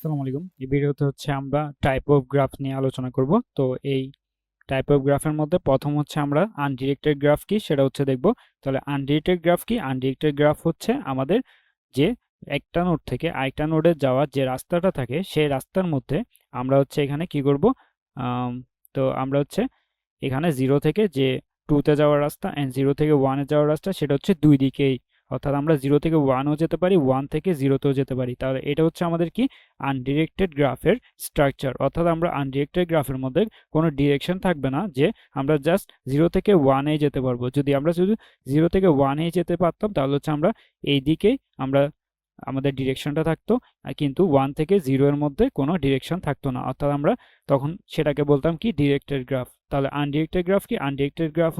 আসসালামু আলাইকুম। এই ভিডিওতে আমরা টাইপ অফ গ্রাফ নিয়ে আলোচনা করব। তো এই টাইপ অফ গ্রাফের মধ্যে প্রথম আমরা আনডিরেক্টেড গ্রাফ কি সেটা দেখব। তাহলে আনডিরেক্টেড গ্রাফ কি? আনডিরেক্টেড গ্রাফ আমাদের যে একটা নোড থেকে আরেকটা নোডে যাওয়ার যে রাস্তাটা থাকে সেই রাস্তার মধ্যে আমরা এখানে কি করব। আম, তো আমরা এখানে 0 থেকে যে 2 তে যাওয়ার রাস্তা এন্ড 0 থেকে 1 এ যাওয়ার রাস্তা সেটা দুই দিকেই, অর্থাৎ আমরা 0 থেকে 1 ও যেতে পারি, 1 থেকে 0 তেও যেতে পারি। তাহলে এটা আমাদের কি আনডিরেক্টেড গ্রাফের স্ট্রাকচার, অর্থাৎ আমরা আনডিরেক্টেড গ্রাফের মধ্যে কোনো ডিরেকশন থাকবে না যে আমরা জাস্ট 0 থেকে 1 এ যেতে পারবো। যদি আমরা শুধু 0 থেকে 1 এ যেতে পারতাম তাহলে আমরা এই দিকেই আমরা আমাদের ডিরেকশনটা থাকতো, কিন্তু 1 থেকে 0 এর মধ্যে কোনো ডিরেকশন থাকতো না, অর্থাৎ আমরা তখন সেটাকে বলতাম কি ডিরেক্টেড গ্রাফ। তাহলে আনডিরেক্টেড গ্রাফ কি? আনডিরেক্টেড গ্রাফ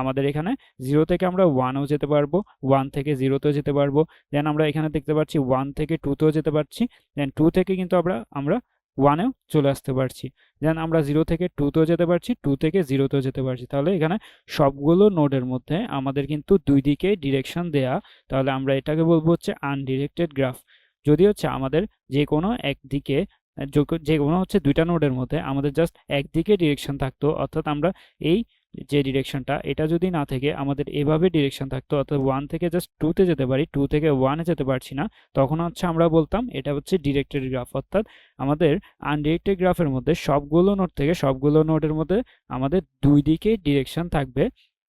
আমাদের এখানে 0 থেকে আমরা 1 এও যেতে পারবো, 1 থেকে 0 তেও যেতে পারবো, দেন আমরা এখানে দেখতে পাচ্ছি 1 থেকে 2 তেও যেতে পারছি, দেন 2 থেকে কিন্তু আমরা 1 এও চলে আসতে পারছি, দেন আমরা 0 থেকে 2 তেও যেতে পারছি, 2 থেকে 0 তেও যেতে পারছি। তাহলে এখানে সবগুলো নোডের মধ্যে আমাদের কিন্তু দুই দিকে ডিরেকশন দেয়া, তাহলে আমরা এটাকে বলবো আনডিরেক্টেড গ্রাফ। যদি আমাদের যে কোনো একদিকে যে কোনো দুইটা নোডের মধ্যে আমাদের জাস্ট একদিকে ডিরেকশন থাকতো, অর্থাৎ আমরা এই যে ডিরেকশনটা এটা যদি না থেকে আমাদের এভাবে ডিরেকশন থাকতো, অর্থাৎ 1 থেকে জাস্ট 2 তে যেতে পারি, 2 থেকে 1 এ যেতে পারছি না, তখন আমরা বলতাম এটা ডিরেক্টেড গ্রাফ। অর্থাৎ আমাদের আনডিরেক্টেড গ্রাফের মধ্যে সবগুলো নোড থেকে সবগুলো নোডের মধ্যে আমাদের দুই দিকে ডিরেকশন থাকবে,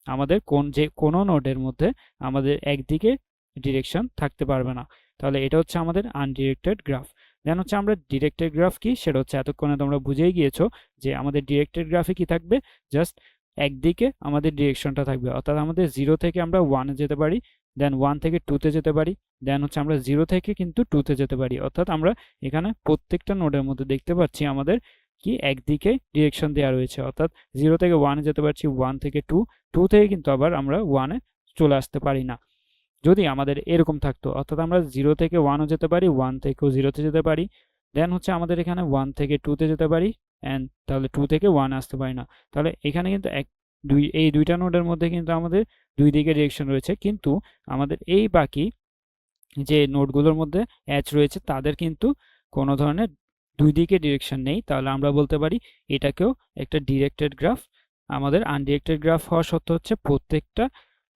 আমাদের যে কোনো নোডের মধ্যে আমাদের একদিকে ডিরেকশন থাকতে পারবে না। তাহলে এটা আমাদের আনডিরেক্টেড গ্রাফ। দেন আমরা ডিরেক্টেড গ্রাফ কি সেটা এতক্ষণে তোমরা বুঝেই গিয়েছো যে আমাদের ডিরেক্টেড গ্রাফে কি থাকবে, জাস্ট একদিকে আমাদের ডিরেকশনটা থাকবে, অর্থাৎ আমাদের 0 থেকে আমরা 1 এ যেতে পারি, দেন 1 থেকে 2 তে যেতে পারি, দেন আমরা 0 থেকে কিন্তু 2 তে যেতে পারি, অর্থাৎ আমরা এখানে প্রত্যেকটা নোডের মধ্যে দেখতে পাচ্ছি আমাদের কি একদিকে ডিরেকশন দেওয়া রয়েছে, অর্থাৎ 0 থেকে 1 এ যেতে পারছি, 1 থেকে 2, 2 থেকে কিন্তু আবার আমরা 1 এ চলে আসতে পারি না। যদি আমাদের এরকম থাকতো, অর্থাৎ আমরা 0 থেকে 1 ও যেতে পারি, 1 থেকেও 0 তে যেতে পারি, দেন আমাদের এখানে 1 থেকে 2 তে যেতে পারি, এন্ড তাহলে 2 থেকে 1 আসতে পারি না। তাহলে এখানে কিন্তু এই দুইটা নোডের মধ্যে কিন্তু আমাদের দুই দিকে ডিরেকশন রয়েছে, কিন্তু আমাদের এই বাকি যে নোডগুলোর মধ্যে এজ রয়েছে তাদের কিন্তু কোনো ধরনের দুই দিকে ডিরেকশন নেই। তাহলে আমরা বলতে পারি এটাকেও একটা ডিরেক্টেড গ্রাফ। আমাদের আনডিরেক্টেড গ্রাফ হওয়া সত্ত্বেও প্রত্যেকটা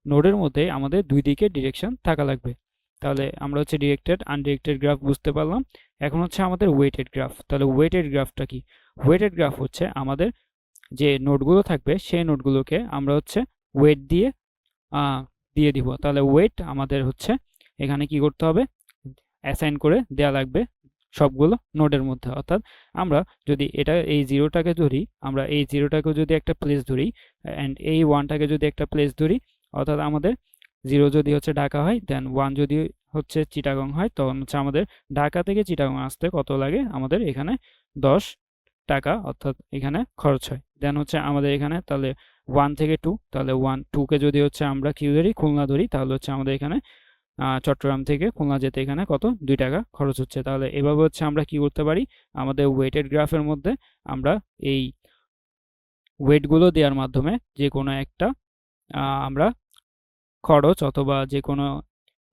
নোডের মধ্যে আমাদের দুই দিকে ডিরেকশন থাকা লাগবে। তাহলে আমরা ডিরেক্টেড আনডিরেক্টেড গ্রাফ বুঝতে পারলাম। এখন আমাদের ওয়েটেড গ্রাফ। তাহলে ওয়েটেড গ্রাফটা কি? ওয়েটেড গ্রাফ আমাদের যে নোডগুলো থাকবে সেই নোডগুলোকে আমরা ওয়েট দিয়ে দিয়ে দিব। তাহলে ওয়েট আমাদের এখানে কি করতে হবে, অ্যাসাইন করে দেয়া লাগবে সবগুলো নোডের মধ্যে। অর্থাৎ আমরা যদি এই জিরোটাকে ধরি, আমরা এই জিরোটাকে যদি একটা প্লেস ধরি অ্যান্ড এই ওয়ানটাকে যদি একটা প্লেস ধরি, অর্থাৎ আমাদের 0 যদি ঢাকা হয়, দেন 1 যদি চিটাগং হয়, তখন আমাদের ঢাকা থেকে চিটাগং আসতে কত লাগে, আমাদের এখানে 10 টাকা অর্থাৎ এখানে খরচ হয়। দেন আমাদের এখানে তাহলে 1 থেকে 2, তাহলে 2 কে যদি আমরা কি ধরি, খুলনা ধরি, তাহলে আমাদের এখানে চট্টগ্রাম থেকে খুলনা যেতে এখানে কত 2 টাকা খরচ হচ্ছে। তাহলে এভাবে আমরা কি করতে পারি, আমাদের ওয়েটেড গ্রাফের মধ্যে আমরা এই ওয়েটগুলো দেওয়ার মাধ্যমে যে কোনো একটা আমরা খরচ অথবা যে কোনো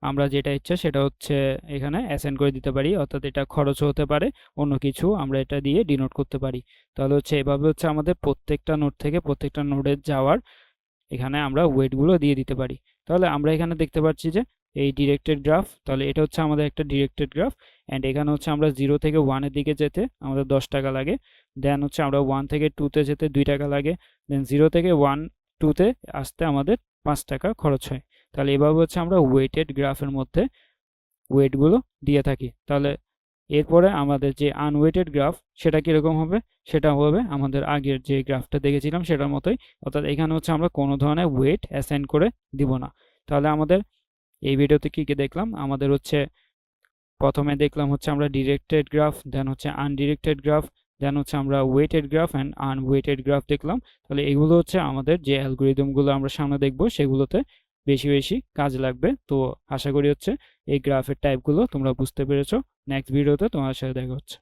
আমরা যেটা ইচ্ছা সেটা এখানে অ্যাসাইন করে দিতে পারি, অর্থাৎ এটা খরচও হতে পারে, অন্য কিছু আমরা এটা দিয়ে ডিনোট করতে পারি। তাহলে এভাবে আমাদের প্রত্যেকটা নোড থেকে প্রত্যেকটা নোডে যাওয়ার এখানে আমরা ওয়েটগুলো দিয়ে দিতে পারি। তাহলে আমরা এখানে দেখতে পাচ্ছি যে এই ডিরেক্টেড গ্রাফ, তাহলে এটা আমাদের একটা ডিরেক্টেড গ্রাফ, অ্যান্ড এখানে আমরা 0 থেকে 1 এর দিকে যেতে আমাদের 10 টাকা লাগে, দেন আমরা 1 থেকে 2 তে যেতে 2 টাকা লাগে, দেন 0 থেকে 1 2 তে আসতে আমাদের 5 টাকা খরচ হয়। তাহলে এভাবে আমরা ওয়েটেড গ্রাফের মধ্যে ওয়েটগুলো দিয়ে থাকি। তাহলে এরপরে আমাদের যে আনওয়েটেড গ্রাফ সেটা কীরকম হবে, সেটা হবে আমাদের আগের যে গ্রাফটা দেখেছিলাম সেটার মতোই, অর্থাৎ এখানে আমরা কোনো ধরনের ওয়েট অ্যাসাইন করে দিব না। তাহলে আমাদের এই ভিডিওতে কী কী দেখলাম, আমাদের প্রথমে দেখলাম আমরা ডিরেক্টেড গ্রাফ, দেন আনডিরেক্টেড গ্রাফ, দেন আমরা ওয়েটেড গ্রাফ অ্যান্ড আনওয়েটেড গ্রাফ দেখলাম। তাহলে এগুলো আমাদের যে অ্যালগোরিদমগুলো আমরা সামনে দেখব সেগুলোতে বেশি বেশি কাজ লাগবে। তো আশা করি এই গ্রাফের টাইপগুলো তোমরা বুঝতে পেরেছো। নেক্সট ভিডিওতে তোমার সাথে দেখা হচ্ছে।